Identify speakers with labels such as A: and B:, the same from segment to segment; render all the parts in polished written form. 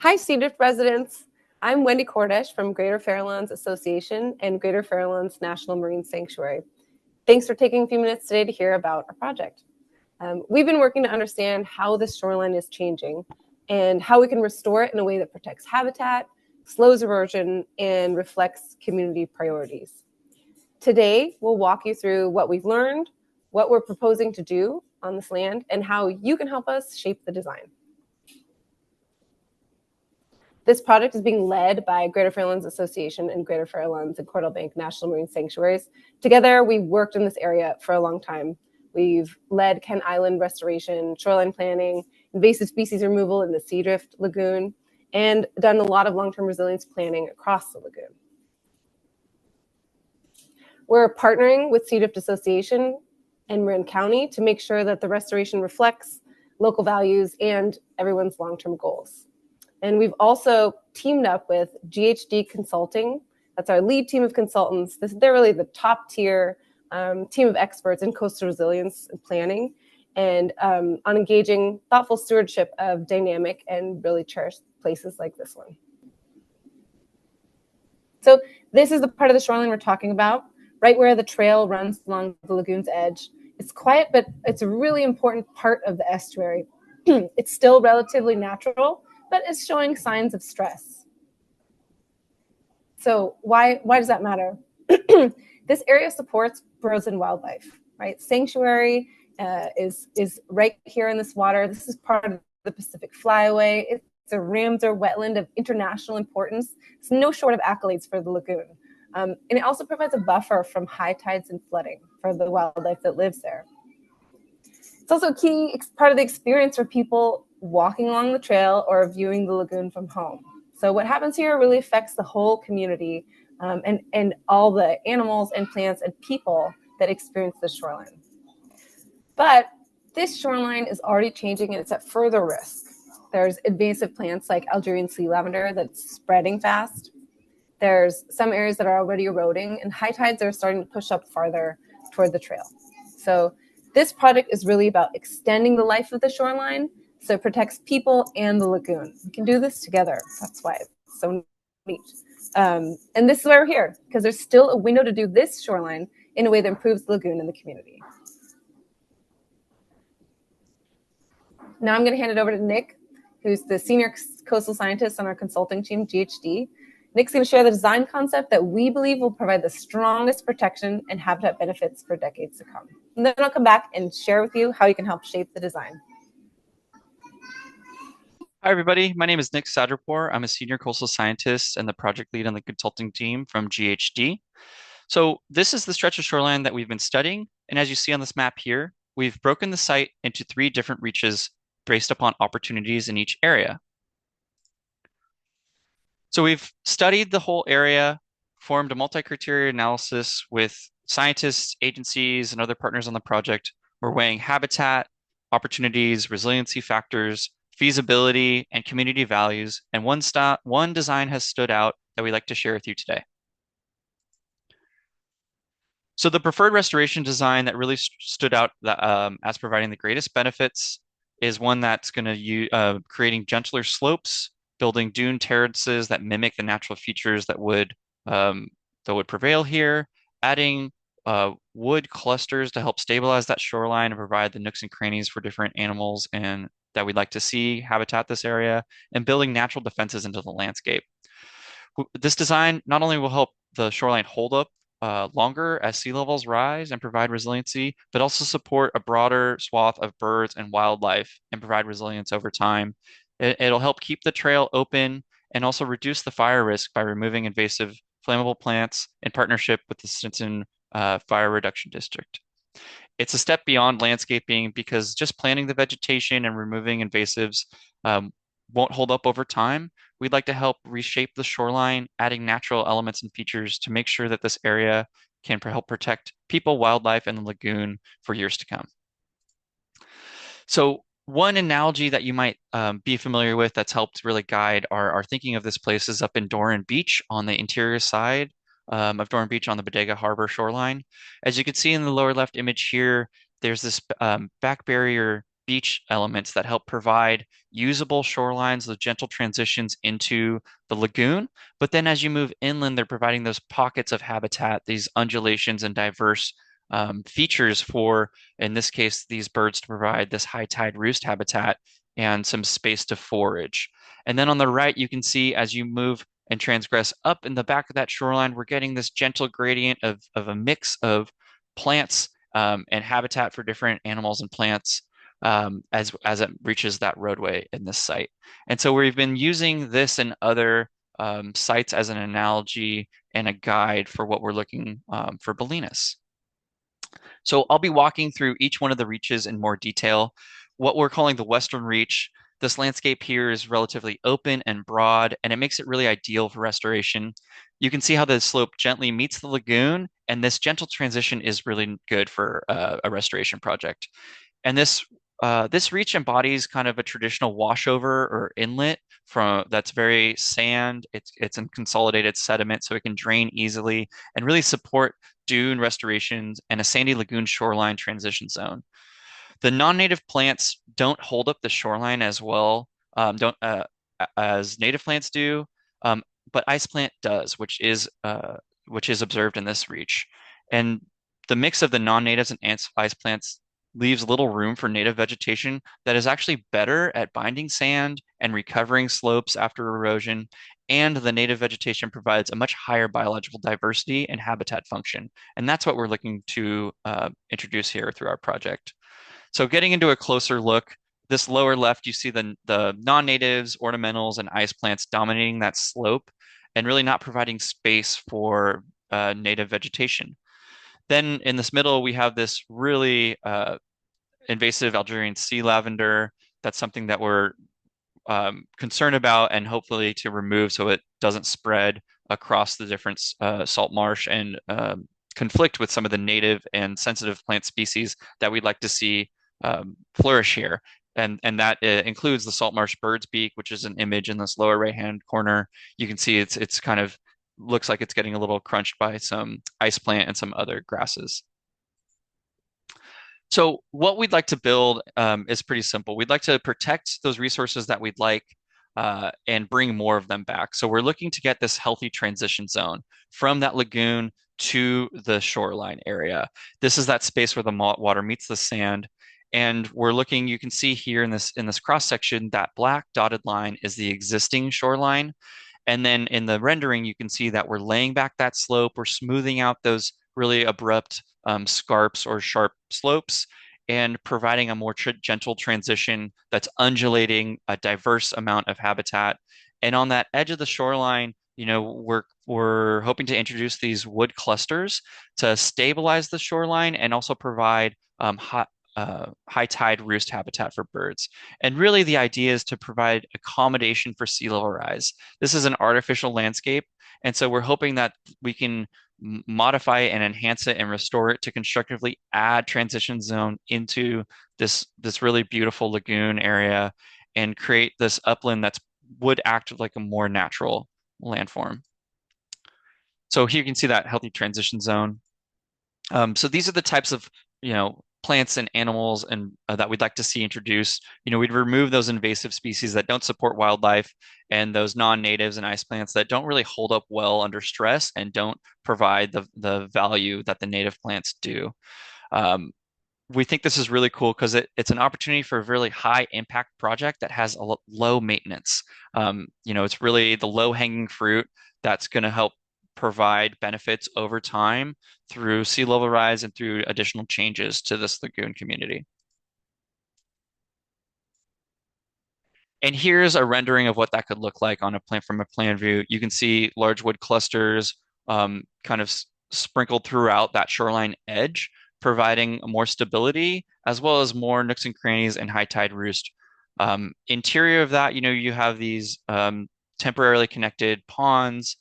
A: Hi, Seadrift residents. I'm Wendy Cordish from Greater Farallones Association and Greater Farallones National Marine Sanctuary. Thanks for taking a few minutes today to hear about our project. We've been working to understand how this shoreline is changing and how we can restore it in a way that protects habitat, slows erosion, and reflects community priorities. Today, we'll walk you through what we've learned, what we're proposing to do on this land, and how you can help us shape the design. This project is being led by Greater Farallones Association and Greater Farallones and Cordell Bank National Marine Sanctuaries. Together, we've worked in this area for a long time. We've led Kent Island restoration, shoreline planning, invasive species removal in the Seadrift Lagoon, and done a lot of long-term resilience planning across the lagoon. We're partnering with Seadrift Association and Marin County to make sure that the restoration reflects local values and everyone's long-term goals. And we've also teamed up with GHD Consulting. That's our lead team of consultants. They're really the top tier team of experts in coastal resilience and planning, and on engaging thoughtful stewardship of dynamic and really cherished places like this one. So this is the part of the shoreline we're talking about, right where the trail runs along the lagoon's edge. It's quiet, but it's a really important part of the estuary. It's still relatively natural, but is showing signs of stress. So why does that matter? This area supports birds and wildlife, right? Sanctuary is right here in this water. This is part of the Pacific Flyway. It's a Ramsar wetland of international importance. It's no short of accolades for the lagoon. And it also provides a buffer from high tides and flooding for the wildlife that lives there. It's also a key part of the experience for people walking along the trail or viewing the lagoon from home. So what happens here really affects the whole community and all the animals and plants and people that experience the shoreline. But this shoreline is already changing and it's at further risk. There's invasive plants like Algerian sea lavender that's spreading fast. There's some areas that are already eroding, and high tides are starting to push up farther toward the trail. So this project is really about extending the life of the shoreline so it protects people and the lagoon. We can do this together. That's why it's so neat. And this is why we're here, because there's still a window to do this shoreline in a way that improves the lagoon and the community. Now I'm going to hand it over to Nick, who's the senior coastal scientist on our consulting team, GHD. Nick's going to share the design concept that we believe will provide the strongest protection and habitat benefits for decades to come. And then I'll come back and share with you how you can help shape the design.
B: Hi, everybody. My name is Nick Seadrift. I'm a senior coastal scientist and the project lead on the consulting team from GHD. So this is the stretch of shoreline that we've been studying. And as you see on this map here, we've broken the site into 3 different reaches based upon opportunities in each area. So we've studied the whole area, formed a multi-criteria analysis with scientists, agencies, and other partners on the project. We're weighing habitat, opportunities, resiliency factors, feasibility, and community values. And one design has stood out that we'd like to share with you today. So the preferred restoration design that really stood out as providing the greatest benefits is one that's going to creating gentler slopes, building dune terraces that mimic the natural features that would prevail here, adding wood clusters to help stabilize that shoreline and provide the nooks and crannies for different animals and that we'd like to see habitat this area, and building natural defenses into the landscape. This design not only will help the shoreline hold up longer as sea levels rise and provide resiliency, but also support a broader swath of birds and wildlife and provide resilience over time. It'll help keep the trail open and also reduce the fire risk by removing invasive flammable plants in partnership with the Stinson Fire Reduction District. It's a step beyond landscaping because just planting the vegetation and removing invasives won't hold up over time. We'd like to help reshape the shoreline, adding natural elements and features to make sure that this area can help protect people, wildlife, and the lagoon for years to come. So one analogy that you might be familiar with that's helped really guide our thinking of this place is up in Doran Beach on the interior side of Doran Beach on the Bodega Harbor shoreline. As you can see in the lower left image here, there's this back barrier beach elements that help provide usable shorelines, those gentle transitions into the lagoon. But then as you move inland, they're providing those pockets of habitat, these undulations and diverse features for, in this case, these birds to provide this high tide roost habitat and some space to forage. And then on the right, you can see as you move and transgress up in the back of that shoreline, we're getting this gentle gradient of a mix of plants and habitat for different animals and plants as it reaches that roadway in this site. And so we've been using this and other sites as an analogy and a guide for what we're looking for Bolinas. So I'll be walking through each one of the reaches in more detail. What we're calling the Western Reach, this landscape here is relatively open and broad, and it makes it really ideal for restoration. You can see how the slope gently meets the lagoon, and this gentle transition is really good for a restoration project. And this reach embodies kind of a traditional washover or inlet from that's very sand. It's in consolidated sediment, so it can drain easily and really support dune restorations and a sandy lagoon shoreline transition zone. The non-native plants don't hold up the shoreline as well, don't as native plants do, but ice plant does, which is observed in this reach. And the mix of the non-natives and ice plants leaves little room for native vegetation that is actually better at binding sand and recovering slopes after erosion. And the native vegetation provides a much higher biological diversity and habitat function. And that's what we're looking to introduce here through our project. So getting into a closer look, this lower left, you see the non-natives, ornamentals, and ice plants dominating that slope and really not providing space for native vegetation. Then in this middle, we have this really invasive Algerian sea lavender. That's something that we're concerned about and hopefully to remove so it doesn't spread across the different salt marsh and conflict with some of the native and sensitive plant species that we'd like to see flourish here. And that includes the salt marsh bird's beak, which is an image in this lower right-hand corner. You can see it's kind of looks like it's getting a little crunched by some ice plant and some other grasses. So what we'd like to build is pretty simple. We'd like to protect those resources that we'd like and bring more of them back. So we're looking to get this healthy transition zone from that lagoon to the shoreline area. This is that space where the water meets the sand. And we're looking, you can see here in this cross section, that black dotted line is the existing shoreline. And then in the rendering, you can see that we're laying back that slope. We're smoothing out those really abrupt scarps or sharp slopes and providing a more gentle transition that's undulating a diverse amount of habitat. And on that edge of the shoreline, we're hoping to introduce these wood clusters to stabilize the shoreline and also provide high tide roost habitat for birds. And really the idea is to provide accommodation for sea level rise. This is an artificial landscape. And so we're hoping that we can modify and enhance it and restore it to constructively add transition zone into this really beautiful lagoon area and create this upland that would act like a more natural landform. So here you can see that healthy transition zone. So these are the types of, plants and animals and that we'd like to see introduced. We'd remove those invasive species that don't support wildlife and those non-natives and ice plants that don't really hold up well under stress and don't provide the value that the native plants do. We think this is really cool because it's an opportunity for a really high impact project that has a low maintenance. It's really the low hanging fruit that's going to help provide benefits over time through sea level rise and through additional changes to this lagoon community. And here's a rendering of what that could look like on a plan from a plan view. You can see large wood clusters kind of sprinkled throughout that shoreline edge, providing more stability as well as more nooks and crannies and high tide roost. Interior of that, you have these temporarily connected ponds,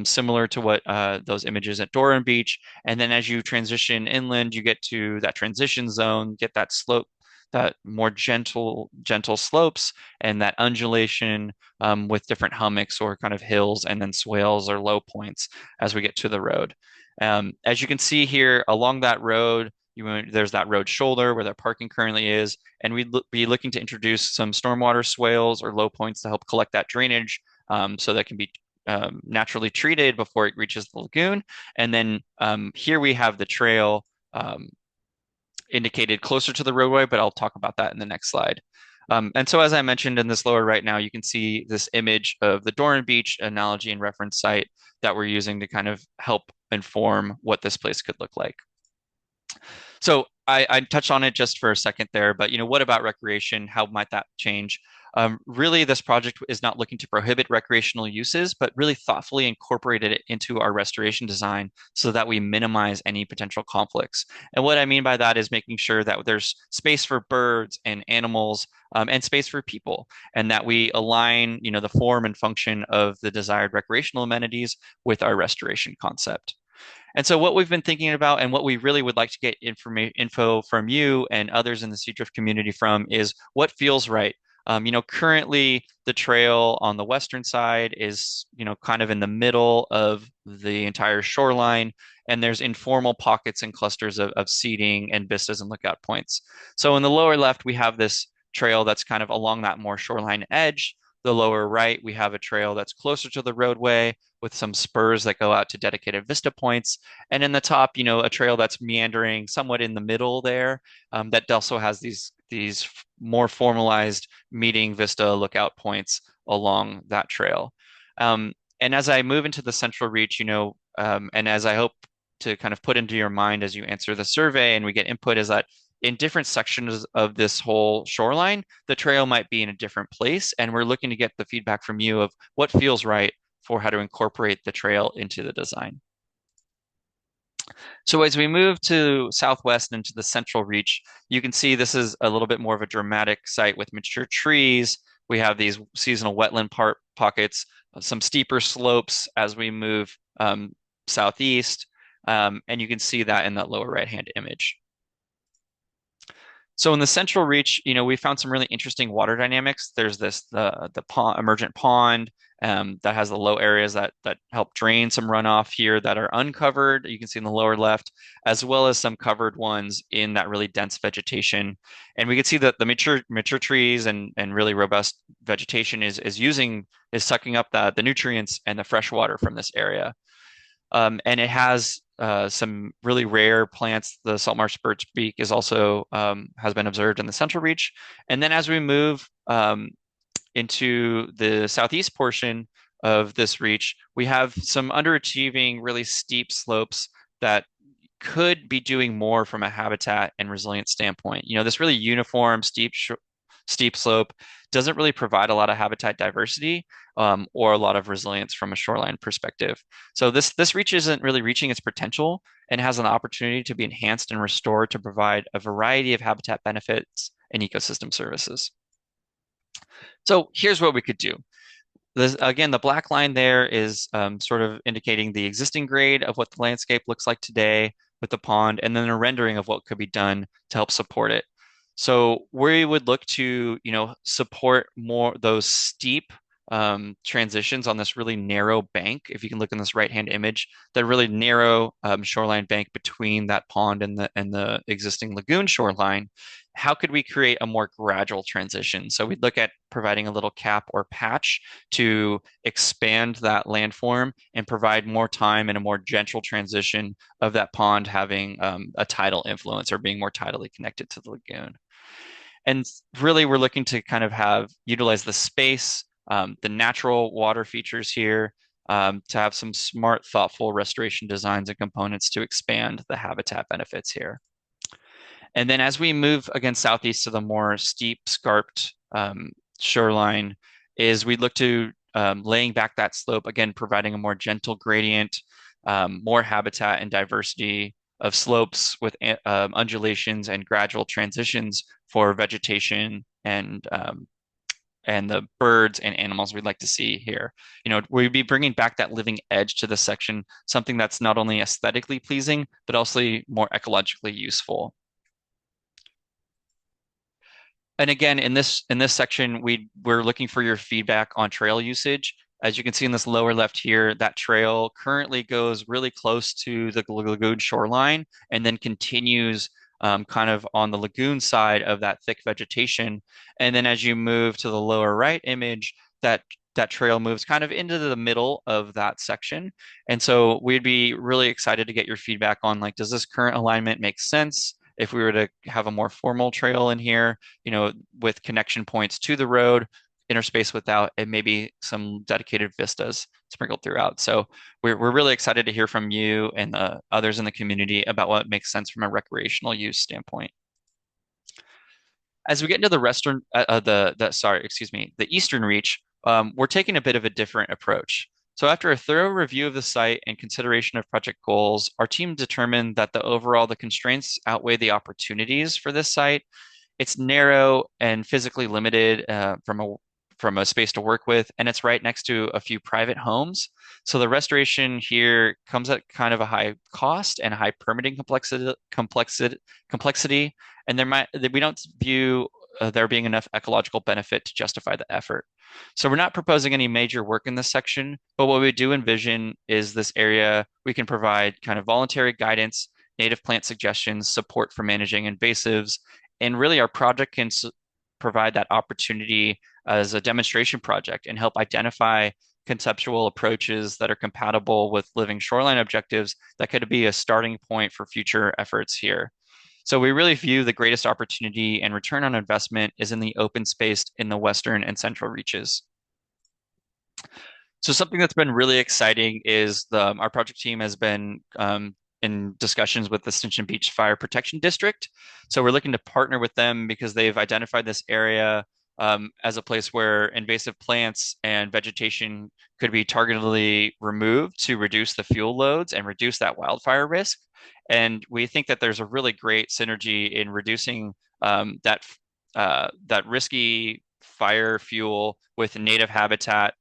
B: similar to what those images at Doran Beach. And then as you transition inland, you get to that transition zone, get that slope, that more gentle slopes and that undulation with different hummocks or kind of hills and then swales or low points as we get to the road. As you can see here along that road, there's that road shoulder where the parking currently is, and we'd be looking to introduce some stormwater swales or low points to help collect that drainage, so that can be naturally treated before it reaches the lagoon. And then here we have the trail indicated closer to the roadway, but I'll talk about that in the next slide. And so as I mentioned in this lower right now, you can see this image of the Doran Beach analogy and reference site that we're using to kind of help inform what this place could look like. So I touched on it just for a second there, but what about recreation? How might that change? Really, this project is not looking to prohibit recreational uses, but really thoughtfully incorporated it into our restoration design so that we minimize any potential conflicts. And what I mean by that is making sure that there's space for birds and animals, and space for people, and that we align, the form and function of the desired recreational amenities with our restoration concept. And so what we've been thinking about and what we really would like to get info from you and others in the Seadrift community from is what feels right. Currently the trail on the western side is, kind of in the middle of the entire shoreline, and there's informal pockets and clusters of seating and vistas and lookout points. So in the lower left, we have this trail that's kind of along that more shoreline edge. The lower right, we have a trail that's closer to the roadway with some spurs that go out to dedicated vista points. And in the top, a trail that's meandering somewhat in the middle there, that also has these more formalized meeting vista lookout points along that trail. And as I move into the central reach, and as I hope to kind of put into your mind as you answer the survey and we get input, is that in different sections of this whole shoreline, the trail might be in a different place. And we're looking to get the feedback from you of what feels right for how to incorporate the trail into the design. So as we move to southwest into the central reach, you can see this is a little bit more of a dramatic site with mature trees. We have these seasonal wetland pockets, some steeper slopes as we move southeast, and you can see that in that lower right-hand image. So in the central reach, we found some really interesting water dynamics. There's the pond, emergent pond, that has the low areas that help drain some runoff here that are uncovered. You can see in the lower left, as well as some covered ones in that really dense vegetation. And we can see that the mature trees and really robust vegetation is sucking up the nutrients and the fresh water from this area. And it has some really rare plants. The salt marsh birch beak is also has been observed in the central reach. And then as we move into the southeast portion of this reach, we have some underachieving, really steep slopes that could be doing more from a habitat and resilience standpoint. This really uniform, steep slope doesn't really provide a lot of habitat diversity, or a lot of resilience from a shoreline perspective. So this reach isn't really reaching its potential and has an opportunity to be enhanced and restored to provide a variety of habitat benefits and ecosystem services. So here's what we could do. Again, the black line there is sort of indicating the existing grade of what the landscape looks like today with the pond, and then a rendering of what could be done to help support it. So we would look to, support more those steep transitions on this really narrow bank. If you can look in this right-hand image, the really narrow shoreline bank between that pond and the existing lagoon shoreline. How could we create a more gradual transition? So we'd look at providing a little cap or patch to expand that landform and provide more time and a more gentle transition of that pond having a tidal influence or being more tidally connected to the lagoon. And really, we're looking to kind of utilize the space, the natural water features here, to have some smart, thoughtful restoration designs and components to expand the habitat benefits here. And then as we move again southeast to the more steep, scarped shoreline, we look to laying back that slope, again, providing a more gentle gradient, more habitat and diversity of slopes with undulations and gradual transitions for vegetation and the birds and animals we'd like to see here. We'd be bringing back that living edge to this section, something that's not only aesthetically pleasing, but also more ecologically useful. And again, in this section, we're looking for your feedback on trail usage. As you can see in this lower left here, that trail currently goes really close to the lagoon shoreline and then continues kind of on the lagoon side of that thick vegetation. And then as you move to the lower right image, that trail moves kind of into the middle of that section. And so we'd be really excited to get your feedback on, like, does this current alignment make sense? If we were to have a more formal trail in here, with connection points to the road, interspaced without, and maybe some dedicated vistas sprinkled throughout. So we're really excited to hear from you and the others in the community about what makes sense from a recreational use standpoint. As we get into the the Eastern Reach, we're taking a bit of a different approach. So after a thorough review of the site and consideration of project goals, our team determined that the constraints outweigh the opportunities for this site. It's narrow and physically limited from a space to work with, and it's right next to a few private homes. So the restoration here comes at kind of a high cost and high permitting complexity, and we don't view there being enough ecological benefit to justify the effort. So we're not proposing any major work in this section, but what we do envision is this area we can provide kind of voluntary guidance, native plant suggestions, support for managing invasives, and really our project can provide that opportunity as a demonstration project and help identify conceptual approaches that are compatible with living shoreline objectives that could be a starting point for future efforts here. So we really view the greatest opportunity and return on investment is in the open space in the western and central reaches. So something that's been really exciting is our project team has been in discussions with the Stinson Beach Fire Protection District. So we're looking to partner with them because they've identified this area as a place where invasive plants and vegetation could be targetedly removed to reduce the fuel loads and reduce that wildfire risk. And we think that there's a really great synergy in reducing that risky fire fuel with native habitat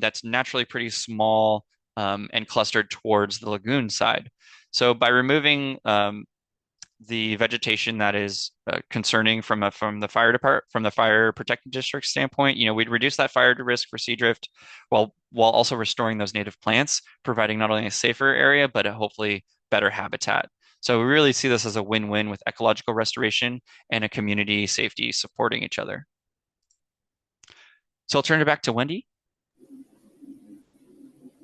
B: that's naturally pretty small and clustered towards the lagoon side. So by removing the vegetation that is concerning from the fire protection district standpoint, we'd reduce that fire risk for Seadrift while also restoring those native plants, providing not only a safer area but a hopefully better habitat. So we really see this as a win-win with ecological restoration and a community safety supporting each other. So I'll turn it back to Wendy.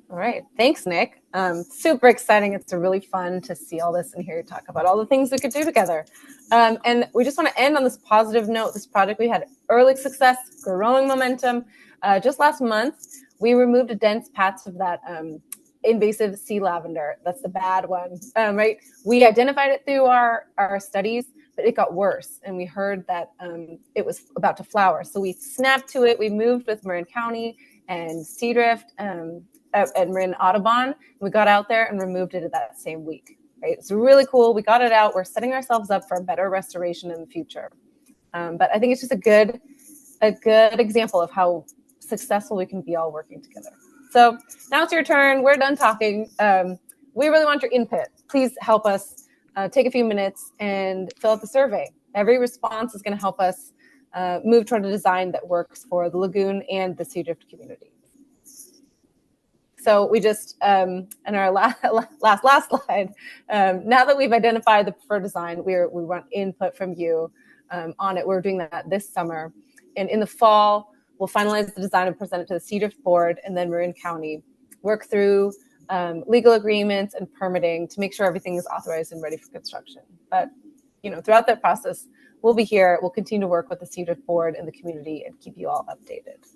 A: All right. Thanks, Nick. Super exciting. It's really fun to see all this and hear you talk about all the things we could do together. And we just want to end on this positive note. This project, we had early success, growing momentum. Just last month, we removed a dense patch of that invasive sea lavender. That's the bad one, right? We identified it through our studies, but it got worse. And we heard that it was about to flower. So we snapped to it. We moved with Marin County and Seadrift at Marin Audubon. We got out there and removed it that same week. Right? It's really cool. We got it out. We're setting ourselves up for a better restoration in the future. But I think it's just a good example of how successful we can be all working together. So now it's your turn. We're done talking. We really want your input. Please help us take a few minutes and fill out the survey. Every response is going to help us move toward a design that works for the lagoon and the Seadrift community. So we just, in our last slide, now that we've identified the preferred design, we want input from you on it. We're doing that this summer. And in the fall, we'll finalize the design and present it to the Seadrift board and then Marin County, work through legal agreements and permitting to make sure everything is authorized and ready for construction. But, throughout that process, we'll be here. We'll continue to work with the Seadrift board and the community and keep you all updated.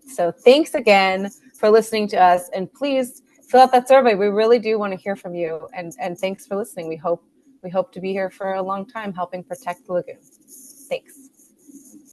A: So thanks again for listening to us, and please fill out that survey. We really do want to hear from you, and thanks for listening. We hope to be here for a long time helping protect the lagoon. Thanks.